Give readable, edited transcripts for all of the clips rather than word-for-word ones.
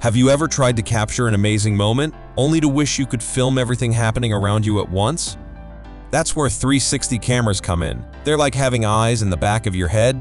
Have you ever tried to capture an amazing moment, only to wish you could film everything happening around you at once? That's where 360 cameras come in. They're like having eyes in the back of your head.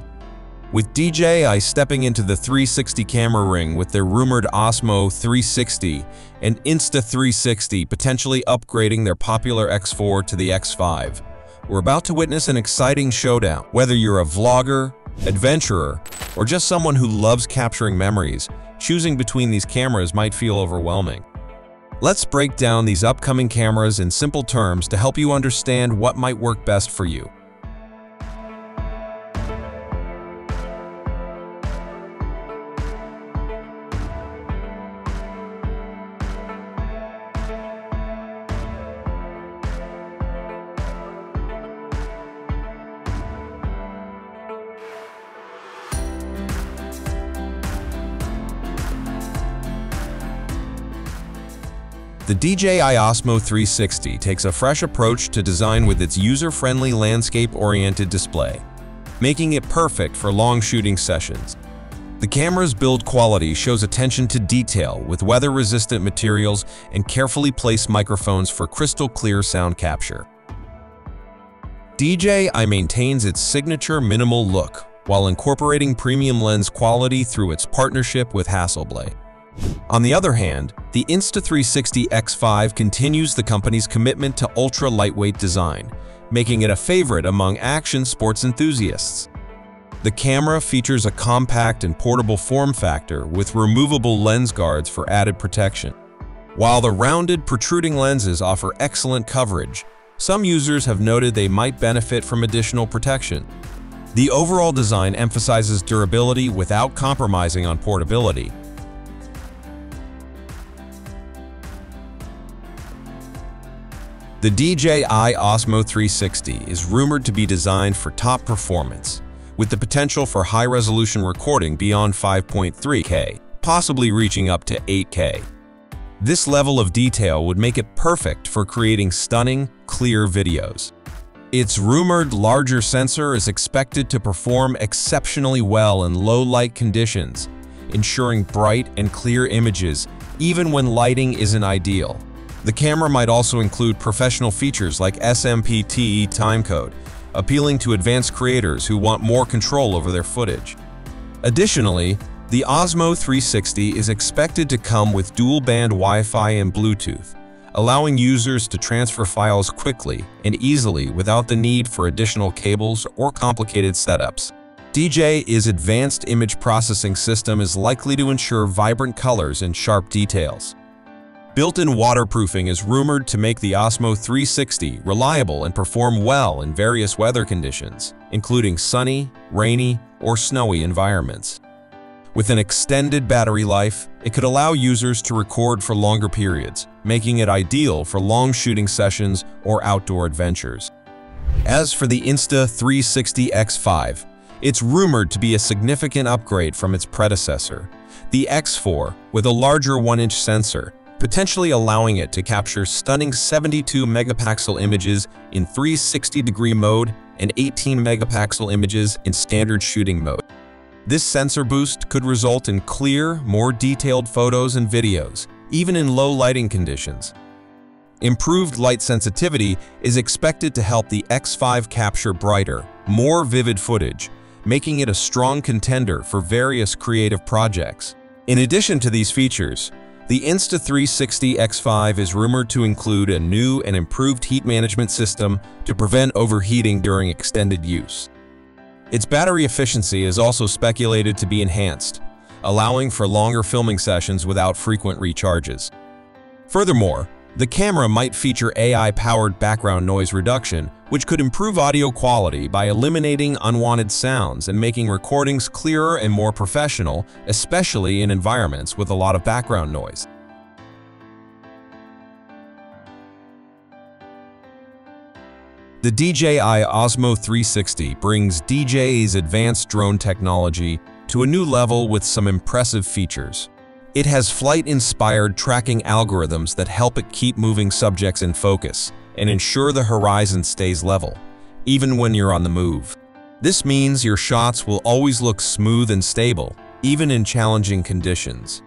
With DJI stepping into the 360 camera ring with their rumored Osmo 360 and Insta360 potentially upgrading their popular X4 to the X5, we're about to witness an exciting showdown. Whether you're a vlogger, adventurer, or just someone who loves capturing memories, choosing between these cameras might feel overwhelming. Let's break down these upcoming cameras in simple terms to help you understand what might work best for you. The DJI Osmo 360 takes a fresh approach to design with its user-friendly landscape-oriented display, making it perfect for long shooting sessions. The camera's build quality shows attention to detail with weather-resistant materials and carefully placed microphones for crystal-clear sound capture. DJI maintains its signature minimal look while incorporating premium lens quality through its partnership with Hasselblad. On the other hand, the Insta360 X5 continues the company's commitment to ultra-lightweight design, making it a favorite among action sports enthusiasts. The camera features a compact and portable form factor with removable lens guards for added protection. While the rounded, protruding lenses offer excellent coverage, some users have noted they might benefit from additional protection. The overall design emphasizes durability without compromising on portability. The DJI Osmo 360 is rumored to be designed for top performance, with the potential for high-resolution recording beyond 5.3K, possibly reaching up to 8K. This level of detail would make it perfect for creating stunning, clear videos. Its rumored larger sensor is expected to perform exceptionally well in low-light conditions, ensuring bright and clear images even when lighting isn't ideal. The camera might also include professional features like SMPTE timecode, appealing to advanced creators who want more control over their footage. Additionally, the Osmo 360 is expected to come with dual-band Wi-Fi and Bluetooth, allowing users to transfer files quickly and easily without the need for additional cables or complicated setups. DJI's advanced image processing system is likely to ensure vibrant colors and sharp details. Built-in waterproofing is rumored to make the Osmo 360 reliable and perform well in various weather conditions, including sunny, rainy, or snowy environments. With an extended battery life, it could allow users to record for longer periods, making it ideal for long shooting sessions or outdoor adventures. As for the Insta360 X5, it's rumored to be a significant upgrade from its predecessor, the X4, with a larger 1-inch sensor, potentially allowing it to capture stunning 72-megapixel images in 360-degree mode and 18-megapixel images in standard shooting mode. This sensor boost could result in clear, more detailed photos and videos, even in low lighting conditions. Improved light sensitivity is expected to help the X5 capture brighter, more vivid footage, making it a strong contender for various creative projects. In addition to these features, the Insta360 X5 is rumored to include a new and improved heat management system to prevent overheating during extended use. Its battery efficiency is also speculated to be enhanced, allowing for longer filming sessions without frequent recharges. Furthermore, the camera might feature AI-powered background noise reduction, which could improve audio quality by eliminating unwanted sounds and making recordings clearer and more professional, especially in environments with a lot of background noise. The DJI Osmo 360 brings DJI's advanced drone technology to a new level with some impressive features. It has flight-inspired tracking algorithms that help it keep moving subjects in focus and ensure the horizon stays level, even when you're on the move. This means your shots will always look smooth and stable, even in challenging conditions.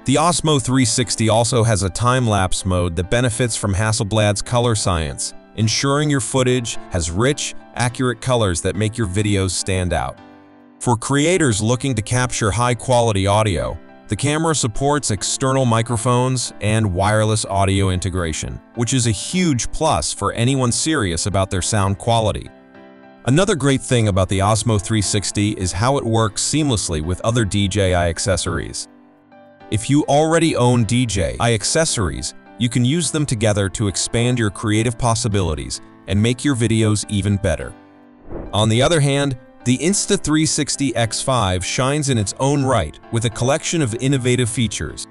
The Osmo 360 also has a time-lapse mode that benefits from Hasselblad's color science, ensuring your footage has rich, accurate colors that make your videos stand out. For creators looking to capture high-quality audio, the camera supports external microphones and wireless audio integration, which is a huge plus for anyone serious about their sound quality. Another great thing about the Osmo 360 is how it works seamlessly with other DJI accessories. If you already own DJI accessories, you can use them together to expand your creative possibilities and make your videos even better. On the other hand, the Insta360 X5 shines in its own right with a collection of innovative features.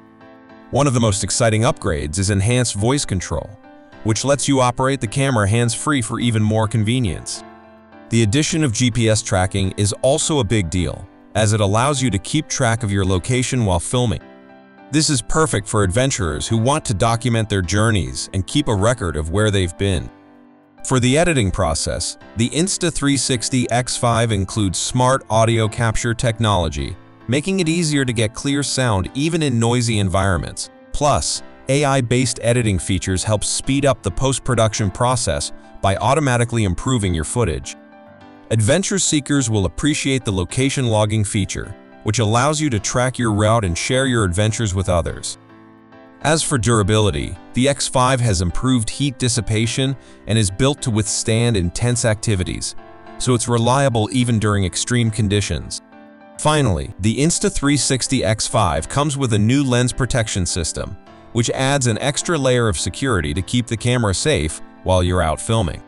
One of the most exciting upgrades is enhanced voice control, which lets you operate the camera hands-free for even more convenience. The addition of GPS tracking is also a big deal, as it allows you to keep track of your location while filming. This is perfect for adventurers who want to document their journeys and keep a record of where they've been. For the editing process, the Insta360 X5 includes smart audio capture technology, making it easier to get clear sound even in noisy environments. Plus, AI-based editing features help speed up the post-production process by automatically improving your footage. Adventure seekers will appreciate the location logging feature, which allows you to track your route and share your adventures with others. As for durability, the X5 has improved heat dissipation and is built to withstand intense activities, so it's reliable even during extreme conditions. Finally, the Insta360 X5 comes with a new lens protection system, which adds an extra layer of security to keep the camera safe while you're out filming.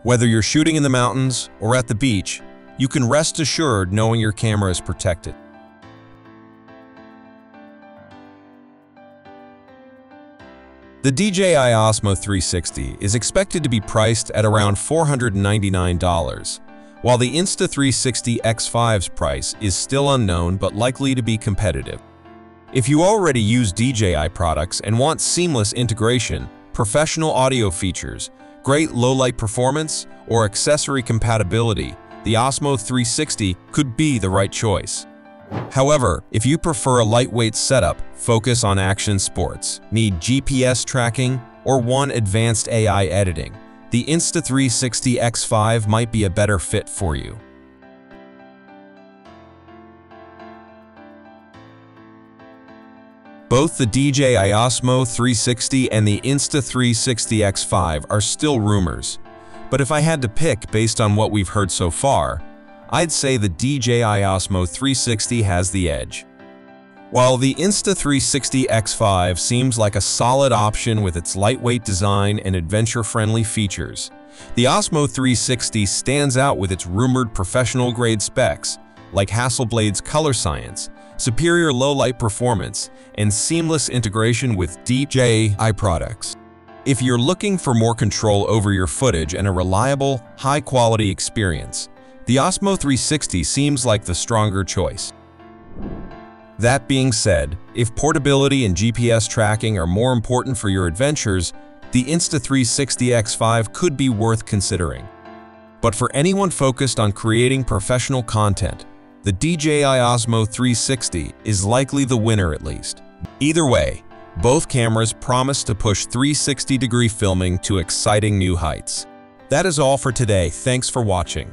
Whether you're shooting in the mountains or at the beach, you can rest assured knowing your camera is protected. The DJI Osmo 360 is expected to be priced at around $499, while the Insta360 X5's price is still unknown but likely to be competitive. If you already use DJI products and want seamless integration, professional audio features, great low-light performance, or accessory compatibility, the Osmo 360 could be the right choice. However, if you prefer a lightweight setup, focus on action sports, need GPS tracking, or want advanced AI editing, the Insta360 X5 might be a better fit for you. Both the DJI Osmo 360 and the Insta360 X5 are still rumors, but if I had to pick based on what we've heard so far, I'd say the DJI Osmo 360 has the edge. While the Insta360 X5 seems like a solid option with its lightweight design and adventure-friendly features, the Osmo 360 stands out with its rumored professional-grade specs, like Hasselblad's color science, superior low-light performance, and seamless integration with DJI products. If you're looking for more control over your footage and a reliable, high-quality experience, the Osmo 360 seems like the stronger choice. That being said, if portability and GPS tracking are more important for your adventures, the Insta360 X5 could be worth considering. But for anyone focused on creating professional content, the DJI Osmo 360 is likely the winner at least. Either way, both cameras promise to push 360-degree filming to exciting new heights. That is all for today. Thanks for watching.